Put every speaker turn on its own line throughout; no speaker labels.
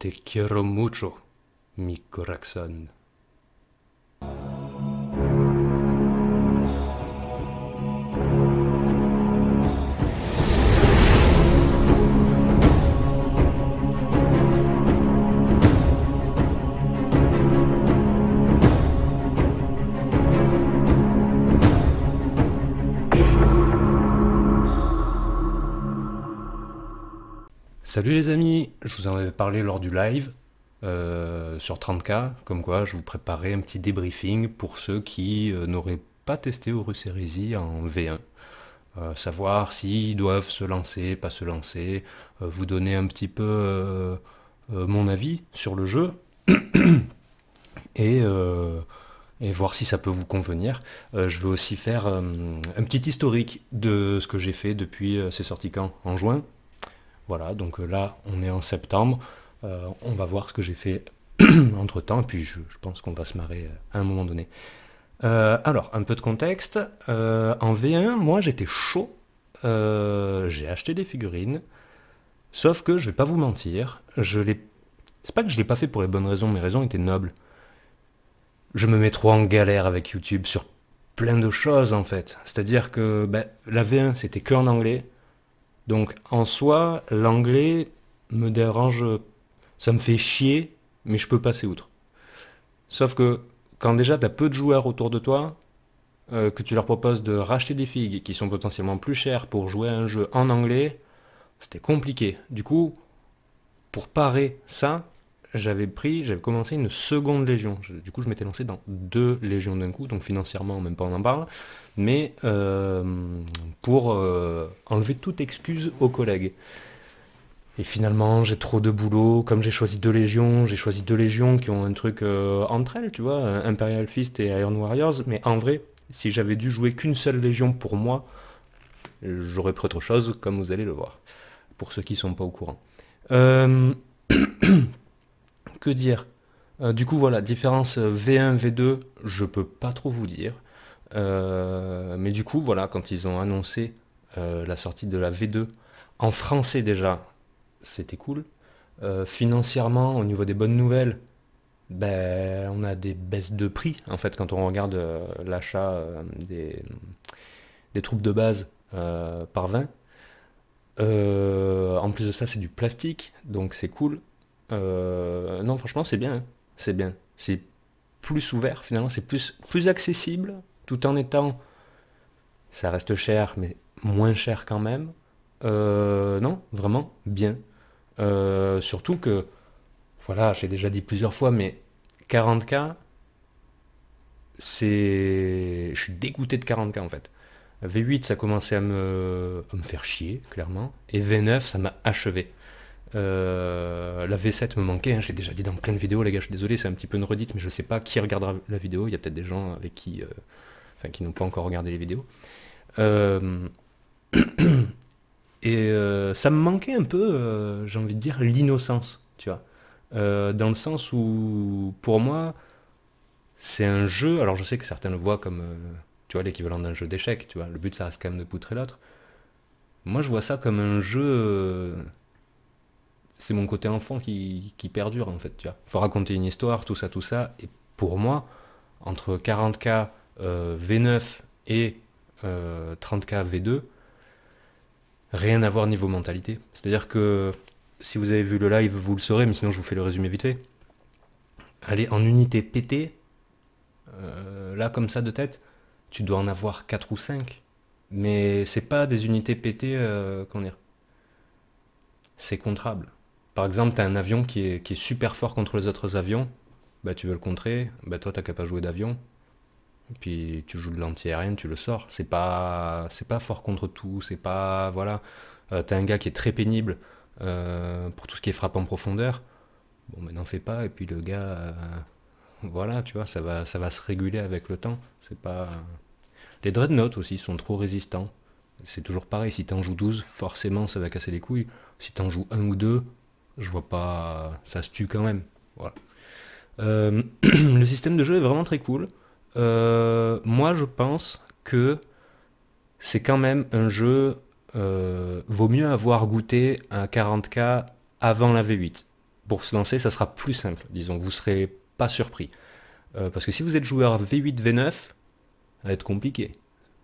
Te quiero mucho, mi corazón. Salut les amis, je vous en avais parlé lors du live sur 30K, comme quoi je vous préparais un petit débriefing pour ceux qui n'auraient pas testé Horus Heresy en V1. Savoir s'ils doivent se lancer, pas se lancer, vous donner un petit peu mon avis sur le jeu et, euh, et voir si ça peut vous convenir. Je vais aussi faire un petit historique de ce que j'ai fait depuis c'est sorti quand? En juin. Voilà, donc là, on est en septembre. On va voir ce que j'ai fait entre-temps, et puis je pense qu'on va se marrer à un moment donné. Alors, un peu de contexte. En V1, moi, j'étais chaud. J'ai acheté des figurines. Sauf que, je vais pas vous mentir, c'est pas que je l'ai pas fait pour les bonnes raisons, mes raisons étaient nobles. Je me mets trop en galère avec YouTube sur plein de choses, en fait. C'est-à-dire que ben, la V1, c'était que en anglais. Donc en soi, l'anglais me dérange, ça me fait chier, mais je peux passer outre. Sauf que quand déjà tu as peu de joueurs autour de toi, que tu leur proposes de racheter des figues qui sont potentiellement plus chères pour jouer à un jeu en anglais, c'était compliqué. Du coup, pour parer ça, j'avais commencé une seconde légion. Du coup, je m'étais lancé dans deux légions d'un coup, donc financièrement, même pas on en parle, mais pour enlever toute excuse aux collègues. Et finalement, j'ai trop de boulot. Comme j'ai choisi deux légions qui ont un truc entre elles, tu vois, Imperial Fist et Iron Warriors. Mais en vrai, si j'avais dû jouer qu'une seule légion pour moi, j'aurais pris autre chose, comme vous allez le voir, pour ceux qui sont pas au courant. Euh, que dire? Du coup, voilà, différence V1, V2, je peux pas trop vous dire. Mais du coup, voilà, quand ils ont annoncé la sortie de la V2, en français déjà, c'était cool. Financièrement, au niveau des bonnes nouvelles, ben, on a des baisses de prix, en fait, quand on regarde l'achat des troupes de base par 20. En plus de ça, c'est du plastique, donc c'est cool. Non, franchement, c'est bien, hein. C'est bien. C'est plus ouvert, finalement, c'est plus accessible, tout en étant... Ça reste cher, mais moins cher quand même. Non, vraiment, bien. Surtout que, voilà, j'ai déjà dit plusieurs fois, mais 40K, c'est... Je suis dégoûté de 40K en fait. V8, ça commençait à me faire chier, clairement. Et V9, ça m'a achevé. La V7 me manquait, hein, je l'ai déjà dit dans plein de vidéos, les gars, je suis désolé, c'est un petit peu une redite, mais je sais pas qui regardera la vidéo. Il y a peut-être des gens avec qui, enfin, qui n'ont pas encore regardé les vidéos. Euh, et ça me manquait un peu, j'ai envie de dire, l'innocence, tu vois. Dans le sens où, pour moi, c'est un jeu. Alors je sais que certains le voient comme, tu vois, l'équivalent d'un jeu d'échecs, tu vois. Le but, ça reste quand même de poutrer l'autre. Moi, je vois ça comme un jeu. C'est mon côté enfant qui perdure, en fait, tu vois. Faut raconter une histoire, tout ça, tout ça. Et pour moi, entre 40K V9 et 30K V2, rien à voir niveau mentalité. C'est-à-dire que si vous avez vu le live, vous le saurez, mais sinon je vous fais le résumé vite fait. Allez, en unité pétée, là comme ça de tête, tu dois en avoir 4 ou 5. Mais c'est pas des unités pétées, comment dire, c'est contrable. Par exemple, t'as un avion qui est super fort contre les autres avions, bah tu veux le contrer, bah toi t'as qu'à pas jouer d'avion, et puis tu joues de l'anti-aérien, tu le sors. C'est pas fort contre tout, c'est pas, voilà. T'as un gars qui est très pénible pour tout ce qui est frappe en profondeur, bon mais n'en fais pas, et puis le gars, voilà, tu vois, ça va se réguler avec le temps. C'est pas... Les dreadnoughts aussi sont trop résistants. C'est toujours pareil, si t'en joues 12, forcément ça va casser les couilles. Si t'en joues un ou deux, je vois pas... Ça se tue quand même. Voilà. Le système de jeu est vraiment très cool. Moi je pense que c'est quand même un jeu... vaut mieux avoir goûté un 40K avant la V8. pour se lancer, ça sera plus simple, disons, vous serez pas surpris. Parce que si vous êtes joueur V8, V9, ça va être compliqué.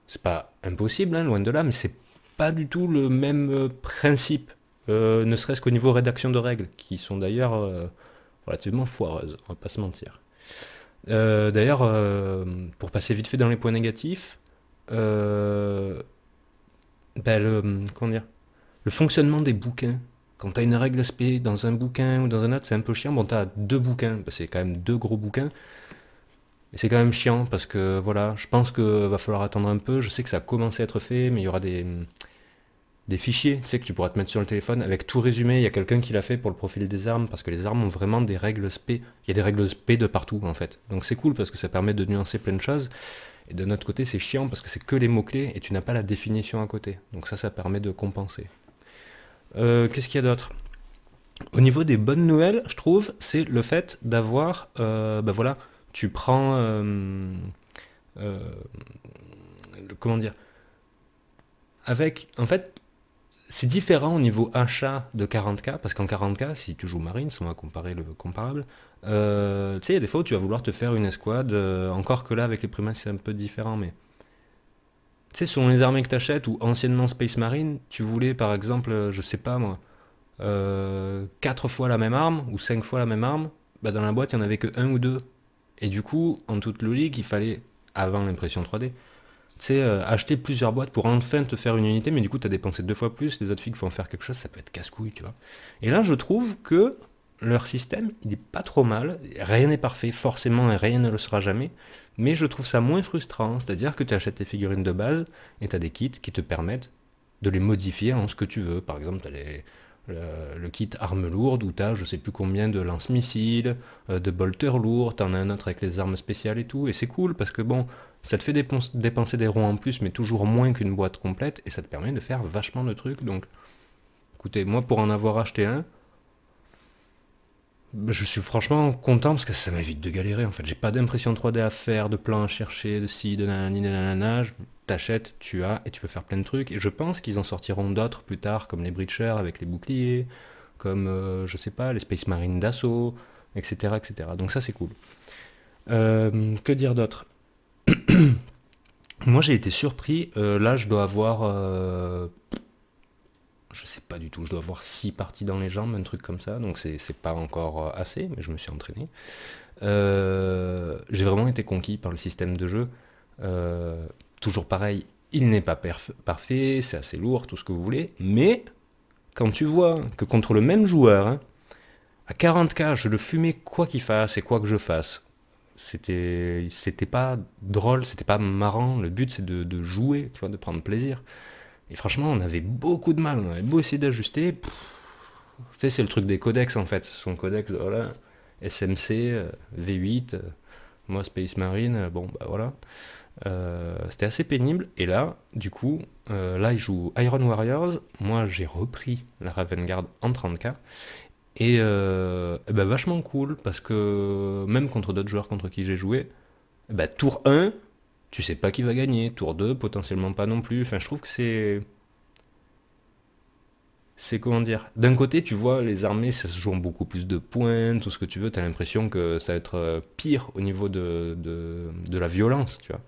C'est pas impossible, hein, loin de là, mais c'est pas du tout le même principe, ne serait-ce qu'au niveau rédaction de règles, qui sont d'ailleurs relativement foireuses, on va pas se mentir. D'ailleurs, pour passer vite fait dans les points négatifs, comment dire, le fonctionnement des bouquins. Quand tu as une règle spé dans un bouquin ou dans un autre, c'est un peu chiant. Bon, tu as deux bouquins, c'est quand même deux gros bouquins. Et c'est quand même chiant parce que voilà, je pense qu'il va falloir attendre un peu. Je sais que ça a commencé à être fait, mais il y aura des fichiers, tu sais, que tu pourras te mettre sur le téléphone avec tout résumé. Il y a quelqu'un qui l'a fait pour le profil des armes, parce que les armes ont vraiment des règles spé. Il y a des règles spé de partout en fait. Donc c'est cool parce que ça permet de nuancer plein de choses. Et de notre côté, c'est chiant parce que c'est que les mots-clés et tu n'as pas la définition à côté. Donc ça permet de compenser. Qu'est-ce qu'il y a d'autre? Au niveau des bonnes nouvelles, je trouve, c'est le fait d'avoir, voilà, tu prends, comment dire, en fait, c'est différent au niveau achat de 40K, parce qu'en 40K, si tu joues Marines, on va comparer le comparable, tu sais, il y a des fois où tu vas vouloir te faire une escouade, encore que là, avec les primaires, c'est un peu différent, mais... Tu sais, selon les armées que tu achètes, ou anciennement Space Marine, tu voulais, par exemple, je sais pas moi, 4 fois la même arme, ou 5 fois la même arme, bah dans la boîte, il n'y en avait que un ou deux. Et du coup, en toute logique, il fallait, avant l'impression 3D, tu sais, acheter plusieurs boîtes pour enfin te faire une unité, mais du coup, tu as dépensé 2 fois plus, les autres filles font faire quelque chose, ça peut être casse-couille, tu vois. Et là, je trouve que leur système, il est pas trop mal, rien n'est parfait, forcément, et rien ne le sera jamais, mais je trouve ça moins frustrant, c'est-à-dire que tu achètes tes figurines de base, et tu as des kits qui te permettent de les modifier en ce que tu veux. Par exemple, tu as le kit armes lourdes, où tu as je sais plus combien de lance-missiles, de bolters lourds, tu en as un autre avec les armes spéciales et tout, et c'est cool, parce que bon, ça te fait dépenser des ronds en plus, mais toujours moins qu'une boîte complète, et ça te permet de faire vachement de trucs. Donc, écoutez, moi pour en avoir acheté un, je suis franchement content parce que ça m'évite de galérer en fait. J'ai pas d'impression 3D à faire, de plans à chercher, de ci, de nanani, de nanana. T'achètes, tu as, et tu peux faire plein de trucs. Et je pense qu'ils en sortiront d'autres plus tard, comme les Breachers avec les boucliers, comme, je sais pas, les Space Marines d'assaut, etc., etc. Donc ça c'est cool. Que dire d'autre? Moi j'ai été surpris, là je dois avoir, je sais pas du tout, je dois avoir 6 parties dans les jambes, un truc comme ça, donc c'est pas encore assez, mais je me suis entraîné. J'ai vraiment été conquis par le système de jeu. Toujours pareil, il n'est pas parfait, c'est assez lourd, tout ce que vous voulez, mais quand tu vois que contre le même joueur, hein, à 40K, je le fumais quoi qu'il fasse et quoi que je fasse, c'était pas drôle, c'était pas marrant, le but c'est de jouer, tu vois, de prendre plaisir. Et franchement, on avait beaucoup de mal, on avait beau essayer d'ajuster, tu sais, c'est le truc des codex en fait, son codex, voilà, SMC, V8, moi Space Marine, bon bah voilà. C'était assez pénible, et là, du coup, là il joue Iron Warriors, moi j'ai repris la Raven Guard en 30K, et bah, vachement cool, parce que même contre d'autres joueurs contre qui j'ai joué, bah, tour 1, tu sais pas qui va gagner, tour 2, potentiellement pas non plus, enfin je trouve que c'est comment dire, d'un côté tu vois les armées ça se joue en beaucoup plus de points, tout ce que tu veux, t'as l'impression que ça va être pire au niveau de la violence, tu vois.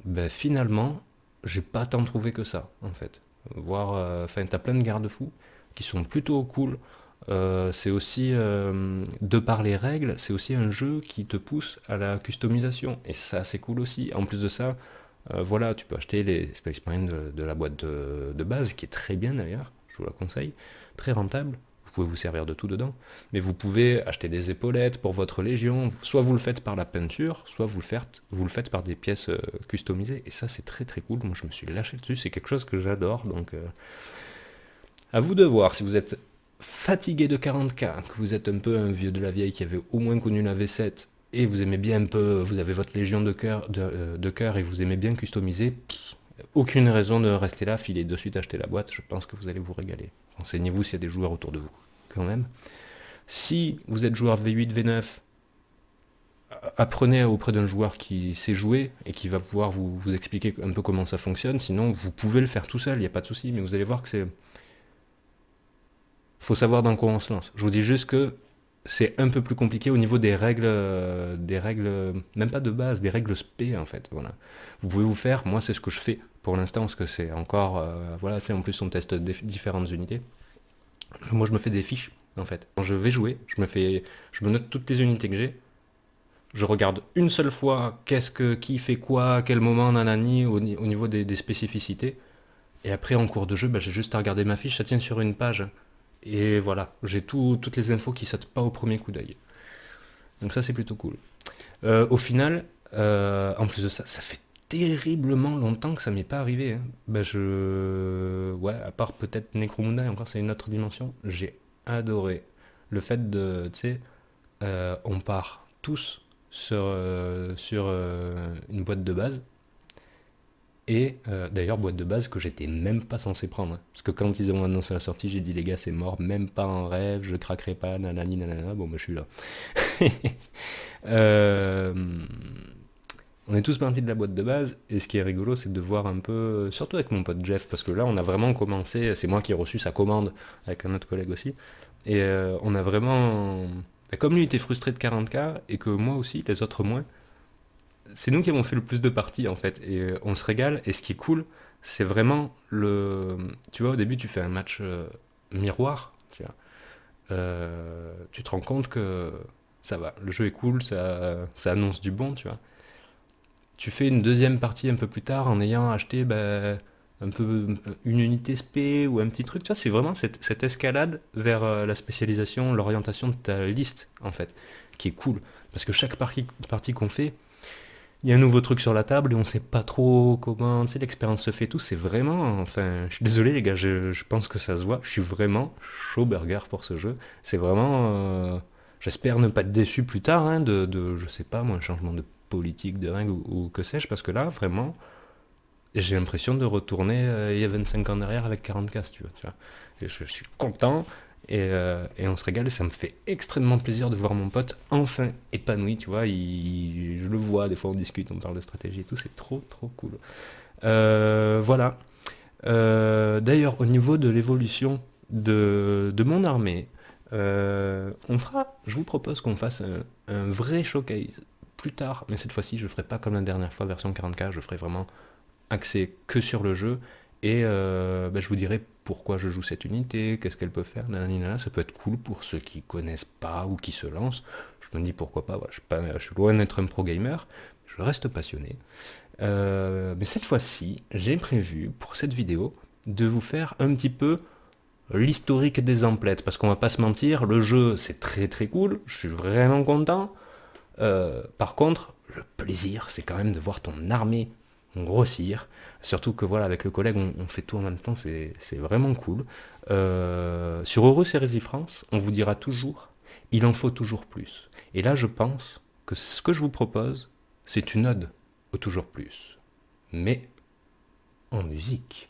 Ben finalement, j'ai pas tant trouvé que ça, en fait. Voir, enfin, t'as plein de garde-fous qui sont plutôt cool. C'est aussi, de par les règles, c'est aussi un jeu qui te pousse à la customisation. Et ça, c'est cool aussi. En plus de ça, voilà, tu peux acheter les Space Marines de la boîte de base, qui est très bien d'ailleurs, je vous la conseille, très rentable. Vous pouvez vous servir de tout dedans. Mais vous pouvez acheter des épaulettes pour votre légion, soit vous le faites par la peinture, soit vous le faites par des pièces customisées. Et ça, c'est très très cool. Moi, je me suis lâché dessus, c'est quelque chose que j'adore. Donc, à vous de voir si vous êtes fatigué de 40K, que vous êtes un peu un vieux de la vieille qui avait au moins connu la V7, et vous aimez bien un peu, vous avez votre légion de cœur et vous aimez bien customiser, aucune raison de rester là, filez de suite acheter la boîte, je pense que vous allez vous régaler. Renseignez-vous s'il y a des joueurs autour de vous, quand même. Si vous êtes joueur V8, V9, apprenez auprès d'un joueur qui sait jouer et qui va pouvoir vous expliquer un peu comment ça fonctionne, sinon vous pouvez le faire tout seul, il n'y a pas de souci, mais vous allez voir que faut savoir dans quoi on se lance. Je vous dis juste que c'est un peu plus compliqué au niveau des règles, même pas de base, des règles spé en fait. Voilà. Vous pouvez vous faire, moi c'est ce que je fais pour l'instant, parce que c'est encore, voilà, tu sais, en plus on teste différentes unités. Moi je me fais des fiches en fait. Quand je vais jouer, je me note toutes les unités que j'ai. Je regarde une seule fois qui fait quoi, à quel moment, nanani, au niveau des spécificités. Et après, en cours de jeu, bah, j'ai juste à regarder ma fiche, ça tient sur une page. Et voilà, j'ai toutes les infos qui sautent pas au premier coup d'œil. Donc ça, c'est plutôt cool. Au final, en plus de ça, ça fait terriblement longtemps que ça m'est pas arrivé. Hein. Bah, ouais, à part peut-être Necromunda, et encore c'est une autre dimension, j'ai adoré le fait de, tu sais, on part tous sur une boîte de base. Et d'ailleurs, boîte de base que j'étais même pas censé prendre. Hein. Parce que quand ils ont annoncé la sortie, j'ai dit les gars, c'est mort, même pas en rêve, je craquerai pas, nanani, nanana. Bon, bah je suis là. Euh, on est tous partis de la boîte de base, et ce qui est rigolo, c'est de voir un peu, surtout avec mon pote Jeff, parce que là, on a vraiment commencé, c'est moi qui ai reçu sa commande, avec un autre collègue aussi, et on a vraiment, bah, comme lui était frustré de 40K, et que moi aussi, les autres moins, c'est nous qui avons fait le plus de parties en fait, et on se régale, et ce qui est cool, c'est vraiment le... Tu vois, au début, tu fais un match miroir, tu vois. Tu te rends compte que ça va, le jeu est cool, ça annonce du bon, tu vois. Tu fais une deuxième partie un peu plus tard en ayant acheté bah, un peu une unité spé ou un petit truc, tu vois, c'est vraiment cette escalade vers la spécialisation, l'orientation de ta liste, en fait, qui est cool. Parce que chaque partie qu'on fait, il y a un nouveau truc sur la table et on sait pas trop comment, tu sais, l'expérience se fait tout, c'est vraiment, enfin, je suis désolé les gars, je pense que ça se voit, je suis vraiment chaud burger pour ce jeu, c'est vraiment, j'espère ne pas être déçu plus tard, hein, je sais pas moi, un changement de politique, de règles ou que sais-je, parce que là, vraiment, j'ai l'impression de retourner il y a 25 ans derrière avec 40 cases, tu vois. Et je suis content et on se régale et ça me fait extrêmement plaisir de voir mon pote enfin épanoui, tu vois. Je le vois, des fois on discute, on parle de stratégie et tout, c'est trop trop cool. Voilà. D'ailleurs, au niveau de l'évolution de mon armée, je vous propose qu'on fasse un vrai showcase plus tard, mais cette fois-ci je ferai pas comme la dernière fois version 40K, je ferai vraiment axé que sur le jeu et bah, je vous dirai pourquoi je joue cette unité, qu'est-ce qu'elle peut faire, nanana, ça peut être cool pour ceux qui connaissent pas ou qui se lancent. Je me dis pourquoi pas, voilà, je suis loin d'être un pro gamer, je reste passionné. Mais cette fois-ci, j'ai prévu pour cette vidéo de vous faire un petit peu l'historique des emplettes, parce qu'on va pas se mentir, le jeu c'est très très cool, je suis vraiment content. Par contre, le plaisir, c'est quand même de voir ton armée grossir. Surtout que voilà, avec le collègue, on fait tout en même temps, c'est vraiment cool. Sur Horus Heresy France, on vous dira toujours, il en faut toujours plus. Et là, je pense que ce que je vous propose, c'est une ode au toujours plus. Mais en musique.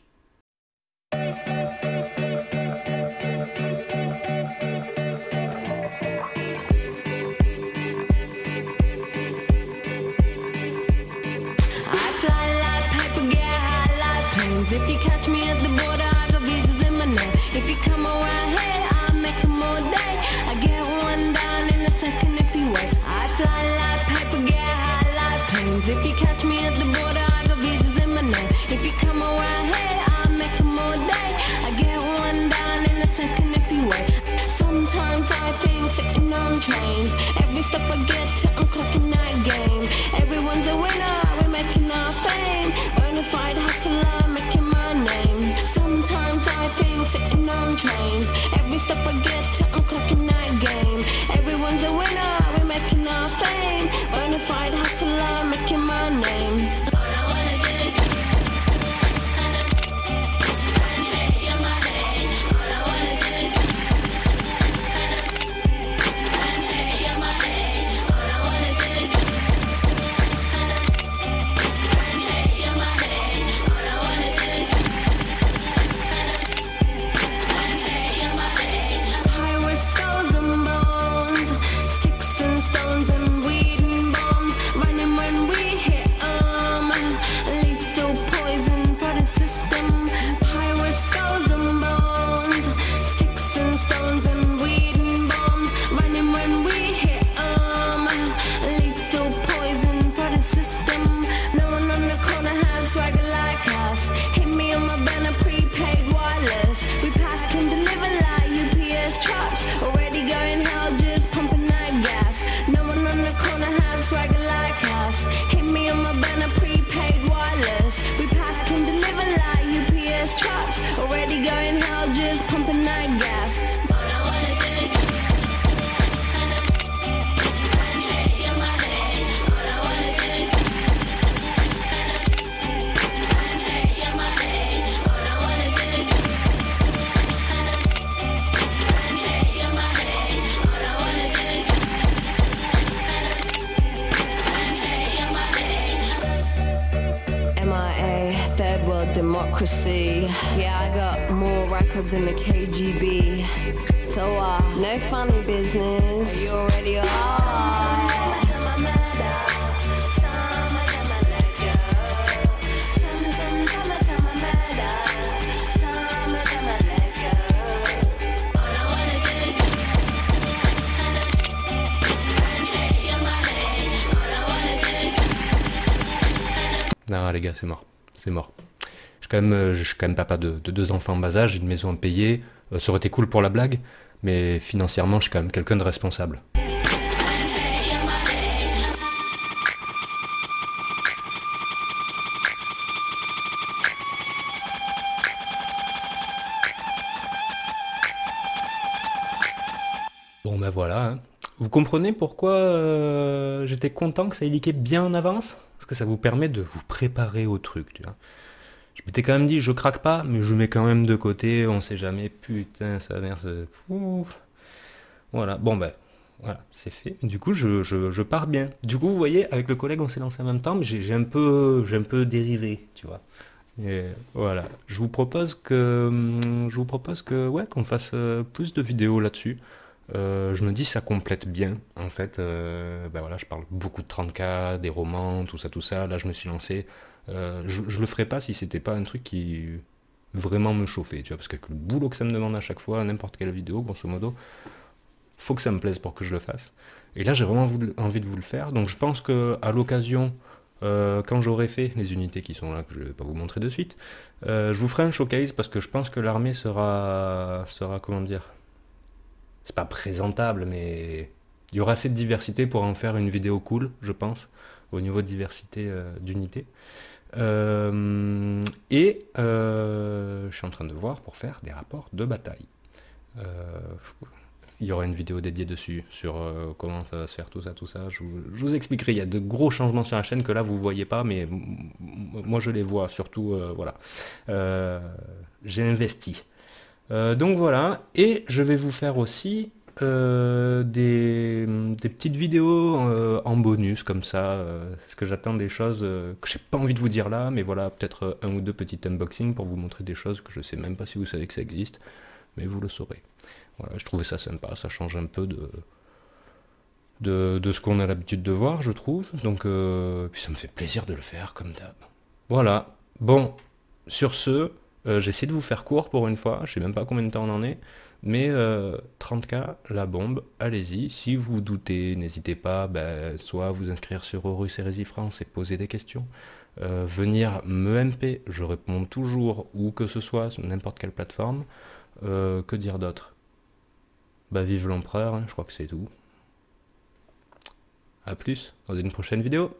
If you catch me at the border, I got visas in my name. If you come around here, I'll make them all day. I get one down in a second if you wait. I fly like paper, get high like planes. If you catch me at the border, I got visas in my name. If you come around here, I'll make them all day. I get one down in a second if you wait. Sometimes I think sitting on trains. Every step I get to, I'm clocking that game. Everyone's a winner, we're making our fame. Bonafide hustler, making my name. Sometimes I think sitting on trains. Every step I get to, I'm clocking that game. Everyone's a winner, we're making our fame. Bonafide hustler, making my name. All I wanna do is take your money. All I wanna do is take your money. All I wanna do is take your money. All I wanna do is take your money. is pumping that gas. All I wanna do is take your money. All I wanna do is take your money. All I wanna do is take your money. All I wanna do is take your money. MIA, third world democracy. Yeah, I got more records than the KGB. So no funny business. You already are.
Non les gars, c'est mort. C'est mort. Je suis quand même papa de deux enfants en bas âge, j'ai une maison à payer. Ça aurait été cool pour la blague, mais financièrement, je suis quand même quelqu'un de responsable. Bon ben voilà, hein. Vous comprenez pourquoi j'étais content que ça ait leaké bien en avance? Parce que ça vous permet de vous préparer au truc, tu vois. Je m'étais quand même dit, je craque pas, mais je mets quand même de côté, on sait jamais, putain, ça merde. Voilà, bon ben, voilà, c'est fait. Du coup, je pars bien. Du coup, vous voyez, avec le collègue, on s'est lancé en même temps, mais j'ai un peu dérivé, tu vois. Et voilà, je vous propose que ouais, qu'on fasse plus de vidéos là-dessus. Je me dis ça complète bien en fait. Ben voilà, je parle beaucoup de 30K, des romans, tout ça. Là je me suis lancé. Je le ferais pas si c'était pas un truc qui vraiment me chauffait, tu vois, parce que avec le boulot que ça me demande à chaque fois, n'importe quelle vidéo, grosso modo, faut que ça me plaise pour que je le fasse. Et là j'ai vraiment envie de vous le faire, donc je pense que à l'occasion, quand j'aurai fait les unités qui sont là, que je vais pas vous montrer de suite, je vous ferai un showcase parce que je pense que l'armée sera comment dire, c'est pas présentable, mais il y aura assez de diversité pour en faire une vidéo cool, je pense, au niveau de diversité d'unités. Je suis en train de voir pour faire des rapports de bataille. Il y aura une vidéo dédiée dessus, sur comment ça va se faire, tout ça. Je vous expliquerai, il y a de gros changements sur la chaîne que là vous voyez pas, mais moi je les vois, surtout, voilà. J'ai investi. Donc voilà, et je vais vous faire aussi des petites vidéos en bonus comme ça, parce que j'attends des choses que j'ai pas envie de vous dire là, mais voilà, peut-être un ou deux petits unboxings pour vous montrer des choses que je sais même pas si vous savez que ça existe, mais vous le saurez. Voilà, je trouvais ça sympa, ça change un peu de ce qu'on a l'habitude de voir, je trouve, donc puis ça me fait plaisir de le faire comme d'hab. Voilà, bon, sur ce... j'essaie de vous faire court pour une fois, je sais même pas combien de temps on en est, mais 30K, la bombe, allez-y. Si vous doutez, n'hésitez pas, soit à vous inscrire sur Horus Hérésie France et poser des questions, venir me MP, je réponds toujours, où que ce soit, sur n'importe quelle plateforme. Que dire d'autre? Vive l'empereur, hein, je crois que c'est tout. A plus, dans une prochaine vidéo.